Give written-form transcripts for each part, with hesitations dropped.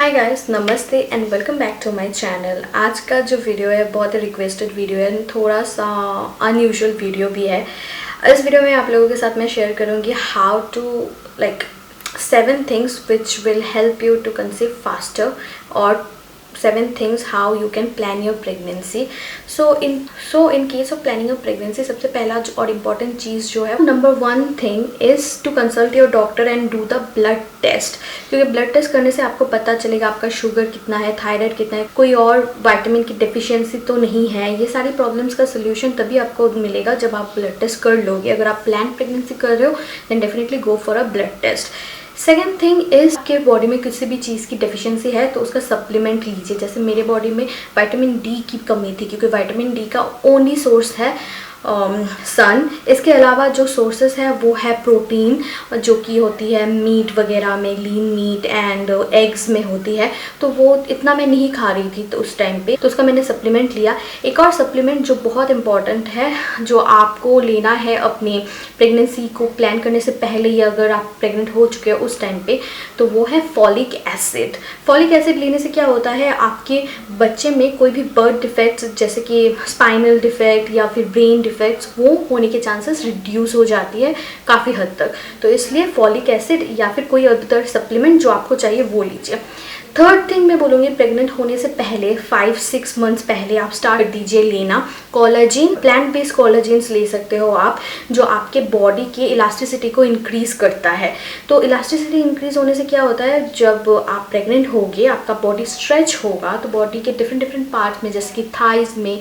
हाय guys, नमस्ते and welcome back to my channel. आज का जो वीडियो है बहुत ही रिक्वेस्टेड वीडियो है, थोड़ा सा अनयूजुअल वीडियो भी है। इस वीडियो में आप लोगों के साथ मैं शेयर करूँगी how to like 7 things which will help you to conceive faster और 7 things how you can plan your pregnancy. So in case of planning your pregnancy, सबसे पहला और इम्पॉर्टेंट चीज़ जो है, number 1 thing is to consult your doctor and do the blood test. क्योंकि blood test करने से आपको पता चलेगा आपका शुगर कितना है, थायराइड कितना है, कोई और विटामिन की डेफिशिएंसी तो नहीं है। ये सारी प्रॉब्लम्स का सोल्यूशन तभी आपको मिलेगा जब आप ब्लड टेस्ट कर लोगे। अगर आप प्लान प्रेगनेंसी कर रहे हो then definitely go for a blood test. Second thing is आपके बॉडी में किसी भी चीज़ की डेफिशिएंसी है तो उसका सप्लीमेंट लीजिए। जैसे मेरे बॉडी में विटामिन डी की कमी थी, क्योंकि विटामिन डी का ओनली सोर्स है सन। इसके अलावा जो सोर्सेस है वो है प्रोटीन, जो कि होती है मीट वगैरह में, लीन मीट एंड एग्स में होती है। तो वो इतना मैं नहीं खा रही थी तो उस टाइम पे, तो उसका मैंने सप्लीमेंट लिया। एक और सप्लीमेंट जो बहुत इंपॉर्टेंट है, जो आपको लेना है अपने प्रेगनेंसी को प्लान करने से पहले ही, अगर आप प्रेग्नेंट हो चुके हो उस टाइम पे, तो वो है फॉलिक एसिड। फॉलिक एसिड लेने से क्या होता है, आपके बच्चे में कोई भी बर्थ डिफेक्ट्स जैसे कि स्पाइनल डिफेक्ट या फिर ब्रेन डिफेक्ट्स, वो होने के चांसेस रिड्यूस हो जाती है काफ़ी हद तक। तो इसलिए फॉलिक एसिड या फिर कोई अदर सप्लीमेंट जो आपको चाहिए वो लीजिए। थर्ड थिंग मैं बोलूँगी, प्रेग्नेंट होने से पहले 5-6 मंथ्स पहले आप स्टार्ट कर दीजिए लेना कोलेजन। प्लांट बेस्ड कोलेजन्स ले सकते हो आप, जो आपके बॉडी के इलास्टिसिटी को इंक्रीज करता है। तो इलास्टिसिटी इंक्रीज होने से क्या होता है, जब आप प्रेग्नेंट होगे आपका बॉडी स्ट्रेच होगा, तो बॉडी के डिफरेंट पार्ट्स में, जैसे कि थाइज में,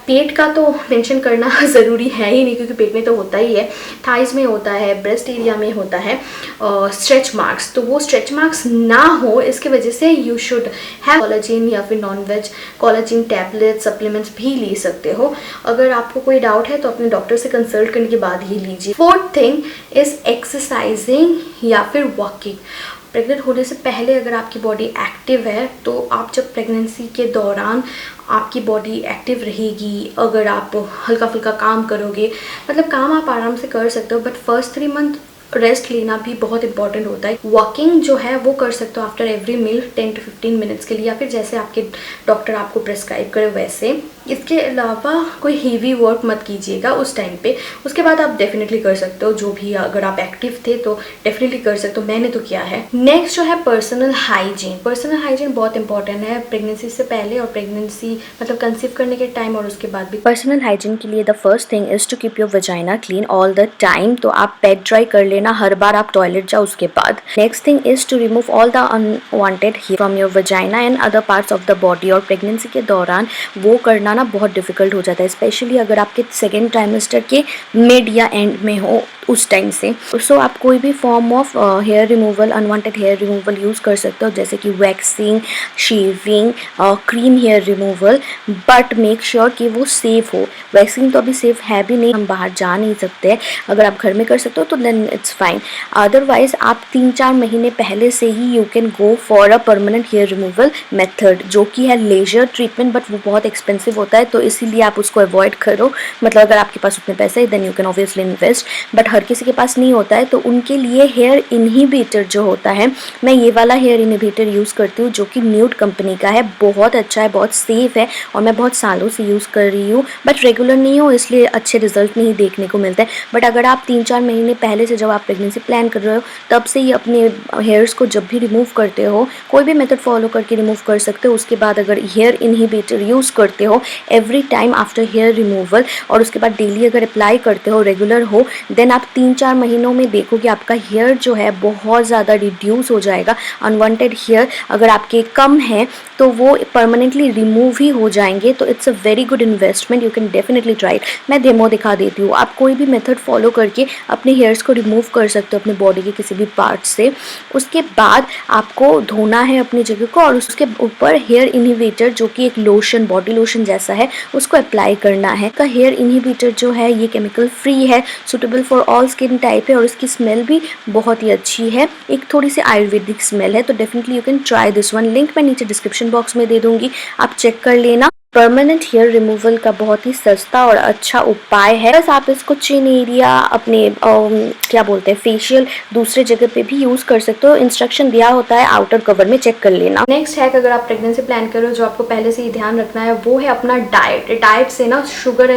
पेट का तो मेंशन करना ज़रूरी है ही नहीं क्योंकि पेट में तो होता ही है, थाइज में होता है, ब्रेस्ट एरिया में होता है स्ट्रेच मार्क्स। तो वो स्ट्रेच मार्क्स ना हो, इसके वजह से यू शुड हैव कोलेजन या फिर non veg collagen tablet supplements भी ले सकते हो। अगर आपको कोई डाउट है तो अपने डॉक्टर से कंसल्ट करने के बाद ही लीजिए। फोर्थ थिंग इज़ एक्सरसाइजिंग या फिर वॉकिंग। प्रेग्नेंट होने से पहले अगर आपकी बॉडी एक्टिव है तो आप जब प्रेगनेंसी के दौरान आपकी बॉडी एक्टिव रहेगी। अगर आप हल्का फुल्का काम करोगे, मतलब काम आप आराम से कर सकते हो, बट फर्स्ट 3 मंथ रेस्ट लेना भी बहुत इंपॉर्टेंट होता है। वॉकिंग जो है वो कर सकते हो after every meal 10 to 15 minutes के लिए, या फिर जैसे आपके डॉक्टर आपको प्रेस्क्राइब करे वैसे। इसके अलावा कोई हेवी वर्क मत कीजिएगा उस टाइम पे। उसके बाद आप डेफिनेटली कर सकते हो, जो भी अगर आप एक्टिव थे तो डेफिनेटली कर सकते हो, मैंने तो किया है। नेक्स्ट जो है पर्सनल हाइजीन। पर्सनल हाइजीन बहुत इंपॉर्टेंट है प्रेगनेंसी से पहले और प्रेगनेंसी मतलब कंसीव करने के टाइम और उसके बाद भी। पर्सनल हाइजीन के लिए the first thing is to keep your vagina clean all the time. तो आप पैड ड्राई कर लेना हर बार आप टॉयलेट जाओ उसके बाद। Next thing is to remove all the unwanted hair from your vagina and other parts of the body. और pregnancy के दौरान वो करना ना बहुत डिफिकल्ट हो जाता है, स्पेशली अगर आपके सेकेंड ट्राइमेस्टर के मिड या एंड में हो उस टाइम से। सो आप कोई भी form of hair removal, unwanted hair removal use कर सकते हो, जैसे कि waxing, shaving, cream hair removal, but make sure कि वो सेफ़ हो। वैक्सिंग तो अभी सेफ़ है भी नहीं, हम बाहर जा नहीं सकते। अगर आप घर में कर सकते हो तो देन इट्स फाइन। अदरवाइज आप 3-4 महीने पहले से ही you can go for a permanent hair removal method, जो कि है लेजर ट्रीटमेंट, बट वो बहुत एक्सपेंसिव होता है, तो इसीलिए आप उसको अवॉइड करो। मतलब अगर आपके पास उतने पैसे then you can obviously invest, but हर किसी के पास नहीं होता है। तो उनके लिए हेयर इनहिबिटर जो होता है, मैं ये वाला हेयर इनहिबिटर यूज़ करती हूँ, जो कि न्यूड कंपनी का है। बहुत अच्छा है, बहुत सेफ है और मैं बहुत सालों से यूज़ कर रही हूँ, बट रेगुलर नहीं हो इसलिए अच्छे रिजल्ट नहीं देखने को मिलते हैं। बट अगर आप 3-4 महीने पहले से, जब आप प्रेगनेंसी प्लान कर रहे हो, तब से ही अपने हेयर्स को जब भी रिमूव करते हो, कोई भी मेथड फॉलो करके रिमूव कर सकते हो। उसके बाद अगर हेयर इनहिबिटर यूज़ करते हो every time after hair removal, और उसके बाद डेली अगर अप्लाई करते हो, रेगुलर हो, देन आप 3-4 महीनों में देखोगे आपका हेयर जो है बहुत ज़्यादा रिड्यूस हो जाएगा। अनवांटेड हेयर अगर आपके कम है तो वो परमानेंटली रिमूव ही हो जाएंगे। तो it's a very good investment, you can definitely try it. मैं डेमो दिखा देती हूँ, आप कोई भी मेथड फॉलो करके अपने हेयर्स को रिमूव कर सकते हो अपने बॉडी के किसी भी पार्ट से। उसके बाद आपको धोना है अपनी जगह को, और उसके ऊपर हेयर इनहिबिटर, जो कि एक लोशन, बॉडी लोशन जैसा है, उसको अप्लाई करना है। का हेयर इनहिबिटर जो है ये केमिकल फ्री है, suitable for all skin type है, और इसकी स्मेल भी बहुत ही अच्छी है, एक थोड़ी सी आयुर्वेदिक स्मेल है। तो definitely you can try this one. Link मैं नीचे डिस्क्रिप्शन बॉक्स में दे दूंगी, आप चेक कर लेना। परमानेंट हेयर रिमूवल का बहुत ही सस्ता और अच्छा उपाय है। बस आप इसको चिन एरिया, अपने क्या बोलते हैं, फेशियल, दूसरे जगह पे भी यूज़ कर सकते हो। इंस्ट्रक्शन दिया होता है आउटर कवर में, चेक कर लेना। नेक्स्ट हैक, अगर आप प्रेगनेंसी प्लान करो, जो आपको पहले से ही ध्यान रखना है, वो है अपना डाइट। डाइट से ना शुगर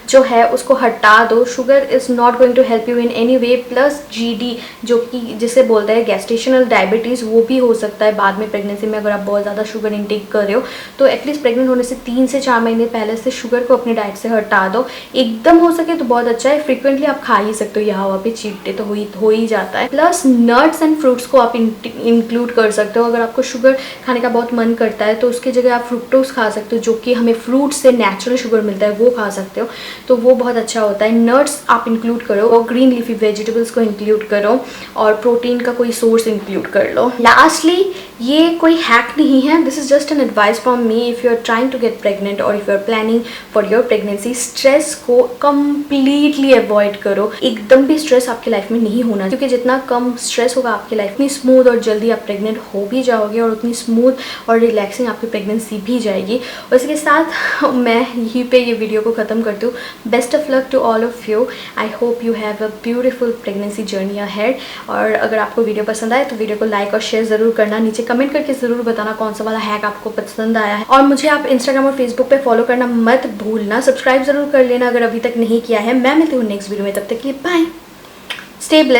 जो है उसको हटा दो। Sugar is not going to help you in any way. Plus GD, जो कि जिसे बोलते हैं गैस्टेशनल डायबिटीज़, वो भी हो सकता है बाद में प्रेगनेंसी में अगर आप बहुत ज़्यादा शुगर इनटेक कर रहे हो। तो एटलीस्ट प्रेग्नेंट होने से 3 से 4 महीने पहले से शुगर को अपनी डाइट से हटा दो। एकदम हो सके तो बहुत अच्छा है। फ्रीक्वेंटली आप खा ही सकते हो, यहाँ वहाँ पे चीट डे तो हो ही जाता है। प्लस नट्स एंड फ्रूट्स को आप इंक्लूड कर सकते हो। अगर आपको शुगर खाने का बहुत मन करता है तो उसकी जगह आप फ्रुक्टोज खा सकते हो, जो कि हमें फ्रूट से नेचुरल शुगर मिलता है, वो खा सकते हो, तो वो बहुत अच्छा होता है। नट्स आप इंक्लूड करो और ग्रीन लीफी वेजिटेबल्स को इंक्लूड करो और प्रोटीन का कोई सोर्स इंक्लूड कर लो। लास्टली, ये कोई हैक नहीं है, this is just an advice from me. If you are trying to get pregnant और if you are planning for your pregnancy, stress को कंप्लीटली अवॉइड करो। एकदम भी स्ट्रेस आपकी लाइफ में नहीं होना, क्योंकि जितना कम स्ट्रेस होगा आपकी लाइफ में, स्मूथ और जल्दी आप प्रेग्नेंट हो भी जाओगे और उतनी स्मूथ और रिलैक्सिंग आपकी प्रेगनेंसी भी जाएगी। और इसके साथ मैं यहीं पे ये वीडियो को ख़त्म करती हूँ। Best of luck to all of you. I hope you have a beautiful pregnancy journey ahead. और अगर आपको वीडियो पसंद आए तो वीडियो को लाइक और शेयर ज़रूर करना। नीचे कमेंट करके ज़रूर बताना कौन सा वाला हैक आपको पसंद आया है। और मुझे आप इंस्टाग्राम और फेसबुक पे फॉलो करना मत भूलना। सब्सक्राइब ज़रूर कर लेना अगर अभी तक नहीं किया है। मैं मिलती हूँ नेक्स्ट वीडियो में, तब तक के लिए बाय, स्टे ब्लेस्ड।